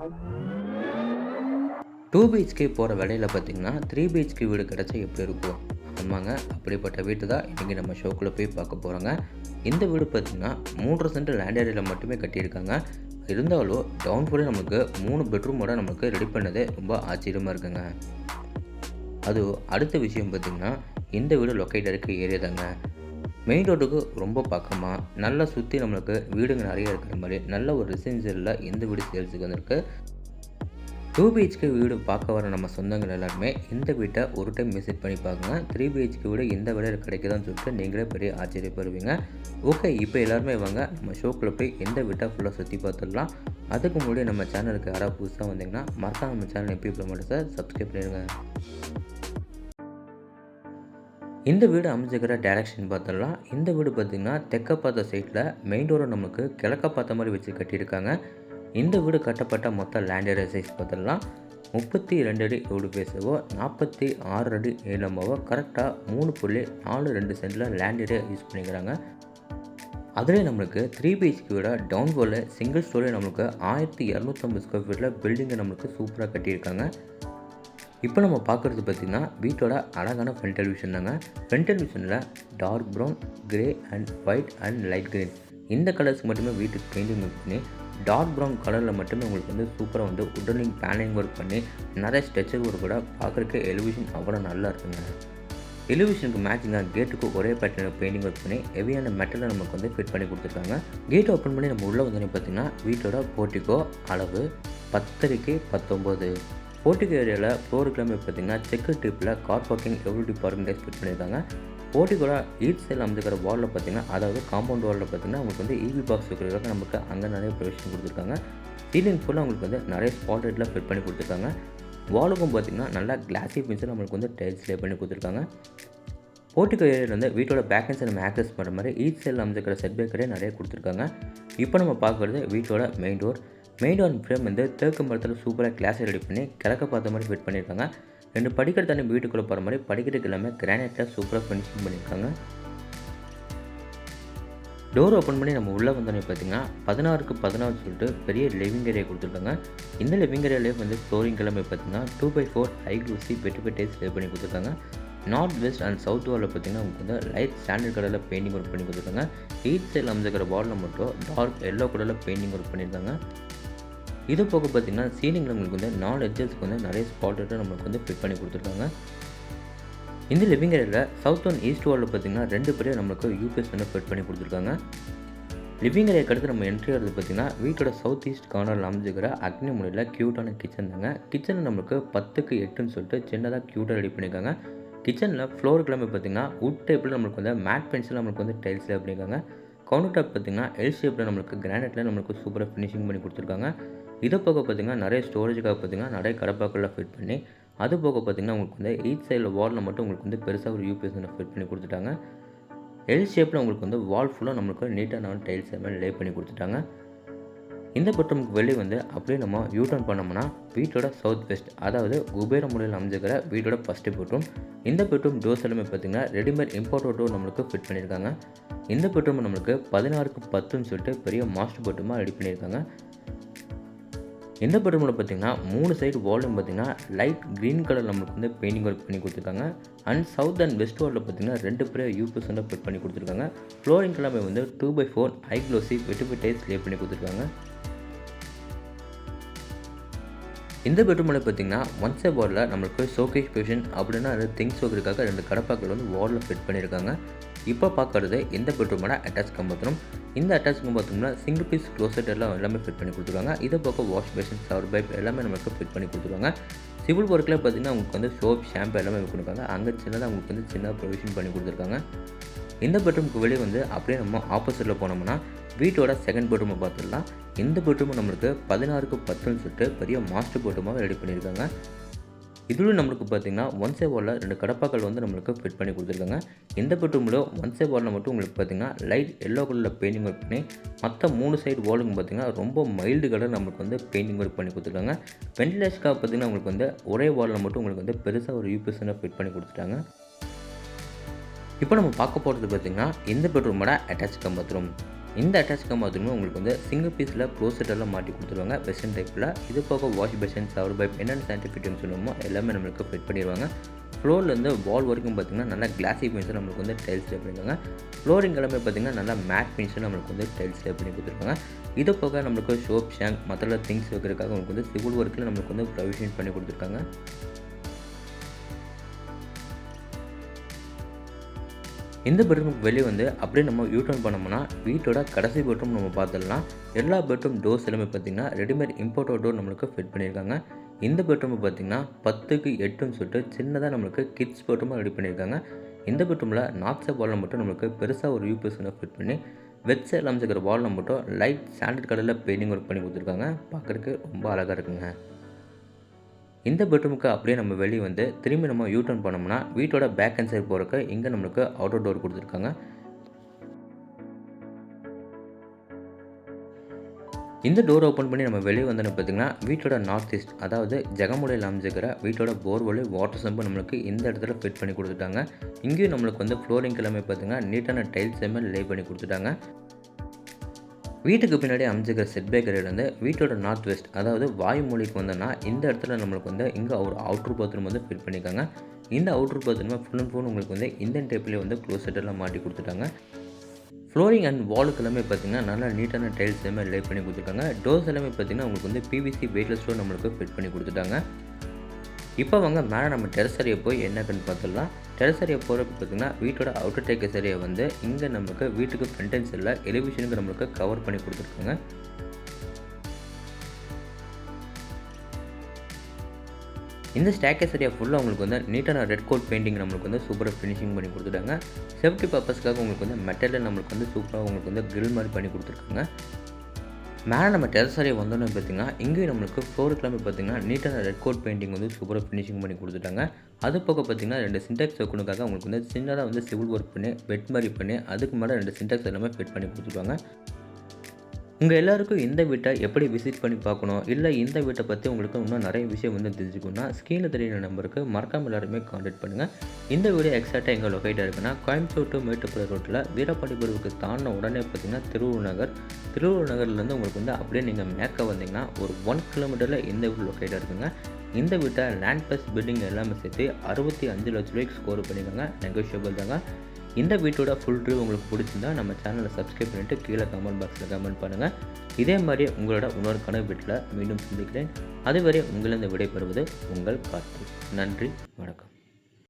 2 BHK போகிற விலையில பார்த்தீங்கன்னா 3 பிஹெச்கே வீடு கிடச்சா எப்படி இருக்கும்? ஆமாங்க, அப்படிப்பட்ட வீட்டு தான் இன்றைக்கி நம்ம ஷோக்குள்ளே போய் பார்க்க போகிறோங்க. இந்த வீடு பார்த்திங்கன்னா 3 சென்ட் லேண்ட் ஏரியாவில் மட்டுமே கட்டியிருக்காங்க. இருந்தாலும் டவுன் ஃபுல்லாக நமக்கு 3 பெட்ரூமோட நமக்கு ரெடி பண்ணது ரொம்ப ஆச்சரியமாக இருக்குங்க. அது அடுத்த விஷயம் பார்த்திங்கன்னா, இந்த வீடு லொக்கேட் இருக்க ஏரியா தாங்க. மெயின் ரோட்டுக்கு ரொம்ப பக்கமாக நல்லா சுற்றி நம்மளுக்கு வீடுங்க நிறைய இருக்கிற மாதிரி நல்ல ஒரு ரெசிடென்சியலில் இந்த வீடு சேல்ஸுக்கு வந்திருக்கு. 2 பிஹெச்கே வீடு பார்க்க வர நம்ம சொந்தங்கள் எல்லாருமே இந்த வீட்டை ஒரு டைம் விசிட் பண்ணி பாருங்க. 3 பிஹெச்கே வீடு இந்த விட கிடைக்குதான்னு சொல்லிட்டு நீங்களே பெரிய ஆச்சரியப்படுவீங்க. ஓகே, இப்போ எல்லாருமே வாங்க நம்ம ஷோக்குள்ளே போய் எந்த வீட்டை ஃபுல்லாக சுற்றி பார்த்துடலாம். அதுக்கு முன்னாடி நம்ம சேனலுக்கு யாராவது புதுசாக வந்தீங்கன்னா மறக்காம நம்ம சேனல் எப்படி ப்ரமோட்டர்ஸை சப்ஸ்கிரைப் பண்ணிடுங்க. இந்த வீடு அமைஞ்சிக்கிற டைரக்ஷன் பார்த்துடலாம். இந்த வீடு பார்த்திங்கன்னா தெற்க பார்த்த சைட்டில் மெயின் டோரை நமக்கு கிழக்க பார்த்த மாதிரி வச்சு கட்டியிருக்காங்க. இந்த வீடு கட்டப்பட்ட மொத்த லேண்ட் ஏரியா சைஸ் பார்த்துடலாம். 32 அடி ரோடு பேசவோ 46 அடி நீளமாவோ கரெக்டாக 3.42 சென்டில் லேண்ட் ஏரியா யூஸ் பண்ணிக்கிறாங்க. அதிலே நம்மளுக்கு 3 பிஹெச்கே விட டவுன் ஃபுல்லில் சிங்கிள் ஸ்டோரி நம்மளுக்கு 1250 ஸ்கொயர் ஃபீட்டில் பில்டிங்கை நம்மளுக்கு சூப்பராக கட்டியிருக்காங்க. இப்போ நம்ம பார்க்குறது பார்த்திங்கன்னா வீட்டோட அழகான ஃப்ரண்ட் டெலிவிஷன் தாங்க. ஃப்ரண்ட் டெலிவிஷனில் dark brown, grey and white and light green இந்த கலர்ஸ்க்கு மட்டுமே வீட்டுக்கு பெயிண்டிங் பண்ணி டார்க் ப்ரௌன் கலரில் மட்டுமே உங்களுக்கு சூப்பராக உடனிங் பேனலிங் ஒர்க் பண்ணி நிறைய ஸ்ட்ரெச்சர் ஒர்க் கூட பார்க்குறக்கு எலிவேஷன் அவ்வளோ நல்லா இருக்குங்க. எலிவேஷனுக்கு மேட்சிங்காக கேட்டுக்கு ஒரே பேட்டர்னில் பெயிண்டிங் ஒர்க் பண்ணி ஹெவியான மெட்டலில் நமக்கு ஃபிட் பண்ணி கொடுத்துருக்காங்க. கேட் ஓப்பன் பண்ணி நம்ம உள்ளே வந்தோன்னே பார்த்திங்கன்னா வீட்டோட போர்ட்டிகோ அளவு 10x19. போர்ட்டிகோ ஏரியாவில் ஃப்ளோருக்குலாமே பார்த்திங்கன்னா செக்கு டிப்பில் car parking every parking fit பண்ணியிருக்காங்க. போர்ட்டிகோட ஈஸ்ட் சைடில் அமைஞ்சிக்கிற வாலில் பார்த்திங்கன்னா, அதாவது காம்பவுண்ட் வாலில் பார்த்திங்கன்னா உங்களுக்கு ஈவி பாக்ஸ் வைக்கிறதுக்காக நமக்கு அங்கே நிறைய ப்ரொவிஷன் கொடுத்துருக்காங்க. சீலிங் ஃபுல்லாக உங்களுக்கு நிறைய ஸ்பாட் லைட்டில் ஃபிட் பண்ணி கொடுத்துருக்காங்க. வாலுக்கும் பார்த்திங்கன்னா நல்லா கிளாஸி பின்ஸில் நம்மளுக்கு டைல்ஸ் லே பண்ணி கொடுத்துருக்காங்க. போர்ட்டிகோ ஏரியாவில் வீட்டோட பேக் அண்ட் சைடு நம்ம ஆக்சஸ் பண்ணுற மாதிரி ஈஸ்ட் சைடில் அமைஞ்சிக்கிற செட் பேக்கரே நிறைய கொடுத்துருக்காங்க. இப்போ நம்ம பார்க்குறது வீட்டோட main door. Main door frame தேக்கு மரத்தில் சூப்பராக கிளாஸை ரெடி பண்ணி கிழக்க பார்த்த மாதிரி ஃபிட் பண்ணியிருக்காங்க. 2 படிக்கிற தண்ணி வீட்டுக்குள்ளே போகிற மாதிரி படிக்கிறதுக்கு எல்லாமே கிரானைட்டில் சூப்பராக ஃபினிஷிங் பண்ணியிருக்காங்க. டோர் ஓப்பன் பண்ணி நம்ம உள்ளே வந்தோன்னே பார்த்திங்கன்னா 16x14 சொல்லிட்டு பெரிய லிவிங் ஏரியா கொடுத்துருக்காங்க. இந்த லிவிங் ஏரியாவிலே ஃப்ளோரிங் எல்லாமே பார்த்திங்கன்னா 2x4 high glossy bed tiles lay பண்ணி கொடுத்துருக்காங்க. நார்த் வெஸ்ட் அண்ட் சவுத் வாலில் பார்த்திங்கன்னா உங்களுக்கு லைட் ஸ்டாண்டர்ட் கலரில் பெயிண்டிங் ஒர்க் பண்ணி கொடுத்துருக்காங்க. ஈஸ்ட் சைடில் அமைஞ்சிக்கிற வாலில் மட்டும் டார்க் எல்லோ கலரில் பெயிண்டிங் ஒர்க் பண்ணியிருக்காங்க. இது போக பார்த்திங்கன்னா சீலிங்கில் உங்களுக்கு 4 எட்ஜஸ்க்கு நிறைய ஸ்பாட் நம்மளுக்கு ஃபிட் பண்ணி கொடுத்துருக்காங்க. இந்த லிவிங் ஏரியாவில் சவுத் அண்ட் ஈஸ்ட் வாலில் பார்த்திங்கன்னா 2 பேரும் நம்மளுக்கு யூபிஎஸ் ஃபிட் பண்ணி கொடுத்துருக்காங்க. லிவிங் ஏரியாவுக்கு அடுத்து நம்ம என்ட்ரி ஆகிறது பார்த்திங்கன்னா வீட்டோட சவுத் ஈஸ்ட் கார்னரில் அமைஞ்சிக்கிற அக்னி முறையில் க்யூட்டான கிச்சன் தாங்க. கிச்சனில் நம்மளுக்கு 10x8ன்னு சொல்லிட்டு சின்னதாக க்யூட்டாக ரெடி பண்ணியிருக்காங்க. கிச்சனில் ஃப்ளோருக்குலாமே பார்த்திங்கன்னா வுட் டைப்பில் நம்மளுக்கு மேட் பென்சில் நம்மளுக்கு டைல்ஸ் லே பண்ணியிருக்காங்க. கவுண்டர் டாப் பார்த்திங்கன்னா எல் ஷேப்பில் நம்மளுக்கு கிரானைட்டில் நம்மளுக்கு சூப்பராக ஃபினிஷிங் பண்ணி கொடுத்துருக்காங்க. இது போக பார்த்திங்கன்னா நிறைய ஸ்டோரேஜுக்காக பார்த்திங்கன்னா நிறைய கடப்பாக்களில் ஃபிட் பண்ணி, அது போக பார்த்திங்கன்னா உங்களுக்கு ஈச் சைடில் வாலில் மட்டும் உங்களுக்கு பெருசாக ஒரு யூபிஎஸ் ஃபிட் பண்ணி கொடுத்துட்டாங்க. எல் ஷேப்பில் உங்களுக்கு வால் ஃபுல்லாக நம்மளுக்கு நீட்டாக டைல்ஸ் எல்லாமே லே பண்ணி கொடுத்துட்டாங்க. இந்த பெட்ரூமுக்கு வெளியே அப்படியே நம்ம யூடர்ன் பண்ணோம்னா வீட்டோட சவுத் வெஸ்ட், அதாவது குபேர முறையில் அமைஞ்சிக்கிற வீட்டோட ஃபஸ்ட்டு பெட்ரூம். இந்த பெட்ரூம் டோர்ஸ் எல்லாமே பார்த்திங்கன்னா ரெடிமேட் இம்போர்ட் டோர் நம்மளுக்கு ஃபிட் பண்ணியிருக்காங்க. இந்த பெட்ரூம் நம்மளுக்கு 16x10ன்னு சொல்லிட்டு பெரிய மாஸ்டர் பெட்ரூமாக ரெடி பண்ணியிருக்காங்க. இந்த பெட்ரூமில் பார்த்திங்கன்னா 3 சைடு வாலும் பார்த்திங்கன்னா லைட் க்ரீன் கலர் நம்மளுக்கு பெயிண்டிங் ஒர்க் பண்ணி கொடுத்துருக்காங்க. அண்ட் சவுத் அண்ட் வெஸ்ட் வாலில் பார்த்திங்கன்னா 2 பேர் யூபிஎஸ் ஃபிட் பண்ணி கொடுத்துருக்காங்க. ஃப்ளோரிங் எல்லாமே 2x4 ஹை க்ளோசி வெட்டு டைல்ஸ் லே பண்ணி கொடுத்துருக்காங்க. இந்த பெட்ரூமில் பார்த்திங்கன்னா ஒன் சைட் வாலில் நம்மளுக்கு ஷோகேஸ் பொசிஷன் அப்படின்னா திங்ஸ் வைக்கிறதுக்காக 2 கடப்பாக்கள் வாலில் ஃபிட் பண்ணியிருக்காங்க. இப்போ பார்க்குறது இந்த பெட்ரூமோட அட்டாச் பாத்ரூம். இந்த அட்டாச் பாத்ரூமில் சிங்கிள் பீஸ் க்ளோசெட் எல்லாமே ஃபிட் பண்ணி கொடுத்துருக்காங்க. இதை பக்கம் வாஷ் பேஷன், ஷவர் பைப் எல்லாமே நமக்கு ஃபிட் பண்ணி கொடுத்துருக்காங்க. சிவில் ஒர்க்கில் பார்த்திங்கன்னா உங்களுக்கு சோப், ஷாம்பு எல்லாமே கொடுத்துருக்காங்க. அங்கே சின்னதாக உங்களுக்கு சின்னதாக ப்ரொவிஷன் பண்ணி கொடுத்துருக்காங்க. இந்த பெட்ரூமுக்கு வெளியே அப்படியே நம்ம ஆப்போசிட்டில் போனோம்னா வீட்டோட செகண்ட் பெட்ரூமை பார்த்துடலாம். இந்த பெட்ரூம் நம்மளுக்கு 16x10ன்னு சொல்லிட்டு பெரிய மாஸ்டர் பெட்ரூமாக ரெடி பண்ணியிருக்காங்க. இதுவும் நம்மளுக்கு பார்த்திங்கன்னா ஒன் சைட் வாலில் 2 கடப்பாக்கள் நம்மளுக்கு ஃபிட் பண்ணி கொடுத்துருக்காங்க. இந்த பெட்ரூமில் ஒன் சைட் வாலில் மட்டும் உங்களுக்கு பார்த்திங்கன்னா லைட் எல்லோ கலரில் பெயிண்டிங் ஒர்க் பண்ணி மற்ற 3 சைடு வாலுக்கு பார்த்திங்கன்னா ரொம்ப மைல்டு கலர் நம்மளுக்கு பெயிண்டிங் ஒர்க் பண்ணி கொடுத்துருக்காங்க. வென்டிலேஷனுக்காக பார்த்திங்கன்னா உங்களுக்கு ஒரே வாலில் மட்டும் உங்களுக்கு பெருசாக ஒரு யூபிஎஸ் ஃபிட் பண்ணி கொடுத்துட்டாங்க. இப்போ நம்ம பார்க்க போகிறது பார்த்திங்கன்னா இந்த பெட்ரூமோட அட்டாச் பாத்ரூம். இந்த அட்டாச் கம் பாத்ரூம் உங்களுக்கு வந்து சிங்கிள் பீஸில் க்ளோசெட்டெல்லாம் மாட்டி கொடுத்துருவாங்க வெஸ்டர்ன் டைப்பில். இது போக வாஷ் பேஷன், ஷவர் பைப் என்னென்ன சயின்டிஃபிக்னு சொல்லுவோமோ எல்லாமே நம்மளுக்கு ஃபிட் பண்ணிடுவாங்க. ஃப்ளோர்லேருந்து வால் வரைக்கும் பார்த்திங்கன்னா நல்லா கிளாஸி ஃபினிஷில் நம்மளுக்கு வந்து டைல்ஸ் லே பண்ணியிருக்காங்க. ஃப்ளோரிங் எல்லாமே பார்த்திங்கன்னா நல்லா மேட் ஃபினிஷில் நம்மளுக்கு வந்து டைல்ஸ் லே பண்ணி கொடுத்துருக்காங்க. இது போக நம்மளுக்கு ஷோப் ஷேங்க் மற்ற திங்ஸ் வைக்கிறதுக்காக உங்களுக்கு வந்து சிவில் ஒர்க்கில் நம்மளுக்கு வந்து ப்ரொவிஷன் பண்ணி கொடுத்துருக்காங்க. இந்த பெட்ரூமுக்கு வெளியே வந்து அப்படியே நம்ம யூட்டர்ன் பண்ணோம்னா வீட்டோட கடைசி பெட்ரூம் நம்ம பார்த்துடலாம். எல்லா பெட்ரூம் டோர்ஸ் எல்லாமே பார்த்திங்கன்னா ரெடிமேட் இம்போர்ட்டட் டோர் நம்மளுக்கு ஃபிட் பண்ணியிருக்காங்க. இந்த பெட்ரூம் பார்த்திங்கன்னா 10க்கு 8ன்னு சொல்லிட்டு சின்னதாக நம்மளுக்கு கிட்ஸ் பெட்ரூமாக ரெடி பண்ணியிருக்காங்க. இந்த பெட்ரூமில் நார்த் சைட் வாலில் மட்டும் நம்மளுக்கு பெருசாக ஒரு யூபிஎஸ் ஃபிட் பண்ணி வெட் சைடில் அமைச்சிக்கிற வாலில் மட்டும் லைட் ஸ்டாண்டர்ட் கலரில் பெயிண்டிங் ஒர்க் பண்ணி கொடுத்துருக்காங்க. பார்க்குறதுக்கு ரொம்ப அழகாக இருக்குங்க. இந்த பெட்ரூமுக்கு அப்படியே நம்ம வெளியே வந்து திரும்பி நம்ம யூட்டர்ன் பண்ணோம்னா வீட்டோட பேக் அண்ட் சைடு போகிறக்கு இங்கே நம்மளுக்கு அவுட்டர் டோர் கொடுத்துருக்காங்க. இந்த டோர் ஓப்பன் பண்ணி நம்ம வெளியே வந்தோன்னு பார்த்திங்கன்னா வீட்டோட நார்த் ஈஸ்ட் அதாவது ஜெகமுடையில் அமைஞ்சிக்கிற வீட்டோட போர்வெல் வாட்டர் சம்பு நம்மளுக்கு இந்த இடத்துல ஃபிட் பண்ணி கொடுத்துட்டாங்க. இங்கேயும் நம்மளுக்கு வந்து ஃப்ளோரிங் எல்லாமே பார்த்திங்கன்னா நீட்டான டைல்ஸ் எல்லாமே லே பண்ணி கொடுத்துட்டாங்க. வீட்டுக்கு பின்னாடி அமைஞ்சிக்கிற செட் பேக்கரியில் வந்து வீட்டோட நார்த் வெஸ்ட் அதாவது வாயு மூலைக்கு வந்தோன்னா இந்த இடத்துல நம்மளுக்கு வந்து இங்கே ஒரு அவுட்ரு பாத்ரூம் வந்து ஃபிட் பண்ணியிருக்காங்க. இந்த அவுட்ரு பாத்ரூமை ஃபுல் அண்ட் ஃபுல் உங்களுக்கு வந்து இந்தியன் டைப்லேயே வந்து க்ளோசெட்டெல்லாம் மாட்டி கொடுத்துட்டாங்க. ஃப்ளோரிங் அண்ட் வாலுக்கு எல்லாமே பார்த்திங்கன்னா நல்லா நீட்டான டைல்ஸ் எல்லாமே லே பண்ணி கொடுத்துருக்காங்க. டோர்ஸ் எல்லாமே பார்த்திங்கன்னா உங்களுக்கு வந்து பிவிசி வெயிட்லெஸ் டோர் நம்மளுக்கு ஃபிட் பண்ணி கொடுத்துட்டாங்க. இப்போ வாங்க மேலே நம்ம டெரஸ் ஏரியா போய் என்னன்னு பார்த்துடலாம். டெரஸ் ஏரியா போகிறப்ப பார்த்திங்கன்னா வீட்டோட அவுட்டர் டேக்கஸ் ஏரியா வந்து இங்கே நமக்கு வீட்டுக்கு ஃப்ரண்ட் அண்ட் சைடில் எலிவேஷனுக்கு நம்மளுக்கு கவர் பண்ணி கொடுத்துருக்காங்க. இந்த ஸ்டேக்கஸ் ஏரியா ஃபுல்லாக உங்களுக்கு வந்து நீட்டான ரெட் கோட் பெயிண்டிங் நம்மளுக்கு வந்து சூப்பராக ஃபினிஷிங் பண்ணி கொடுத்துட்டாங்க. சேஃப்டி பர்பஸ்க்காக உங்களுக்கு வந்து மெட்டலில் நம்மளுக்கு வந்து சூப்பராக உங்களுக்கு வந்து கிரில் மாதிரி பண்ணி கொடுத்துருக்காங்க. மேலே நம்ம டெரஸ் ஏரியா வந்தோன்னு பார்த்திங்கன்னா இங்கேயும் நம்மளுக்கு ஃப்ளோருக்குலாமே பார்த்திங்கன்னா நீட்டான ரெட் கோட் பெயிண்டிங் வந்து சூப்பராக ஃபினிஷிங் பண்ணி கொடுத்துட்டாங்க. அது போக பார்த்திங்கன்னா 2 சின்டெக்ஸ் வைக்கணுக்காக உங்களுக்கு வந்து சின்னதாக வந்து சிவில் ஒர்க் பண்ணி பெட் மாதிரி பண்ணி அதுக்கு மேலே 2 சின்டெக்ஸ் எல்லாமே ஃபிட் பண்ணி கொடுத்துருவாங்க. உங்கள் எல்லாருக்கும் இந்த வீட்டை எப்படி விசிட் பண்ணி பார்க்கணும் இல்லை இந்த வீட்டை பற்றி உங்களுக்கு இன்னும் நிறைய விஷயம் வந்து தெரிஞ்சுக்கணும்னா ஸ்க்ரீனில் தெரியுற நம்பருக்கு மறக்காமல் எல்லாருமே கான்டாக்ட் பண்ணுங்கள். இந்த வீடியோ எக்ஸாக்டாக எங்கே லொக்கேட்டாக இருக்குன்னா கோயம்புத்தூர் டு மேட்டுப்பாளையம் ரோட்டில் வீரபாண்டிபுரத்துக்கு தாண்டின உடனே பார்த்திங்கன்னா திருவள்ளூர் நகர்லேருந்து உங்களுக்கு வந்து அப்படியே நீங்கள் மேற்க வந்தீங்கன்னா ஒரு 1 கிலோமீட்டரில் இந்த வீடு லொக்கேட்டாக இருக்குங்க. இந்த வீட்டை லேண்ட் ப்ளஸ் பில்டிங் எல்லாமே சேர்த்து 65 லட்ச ரூபாய்க்கு ஸ்கோர் பண்ணியிருக்காங்க. நெகோஷியபிள் தாங்க. இந்த வீட்டோட ஃபுல் ரிவ்யூ உங்களுக்கு பிடிச்சிருந்தா நம்ம சேனலை சப்ஸ்கிரைப் பண்ணிவிட்டு கீழே கமெண்ட் பாக்ஸில் கமெண்ட் பண்ணுங்கள். இதே மாதிரி உங்களோட இன்னொரு வீட்டில் மீண்டும் சந்திக்கிறேன். அதுவரை உங்களிடம் விடைபெறுவது உங்கள் கார்த்திக். நன்றி, வணக்கம்.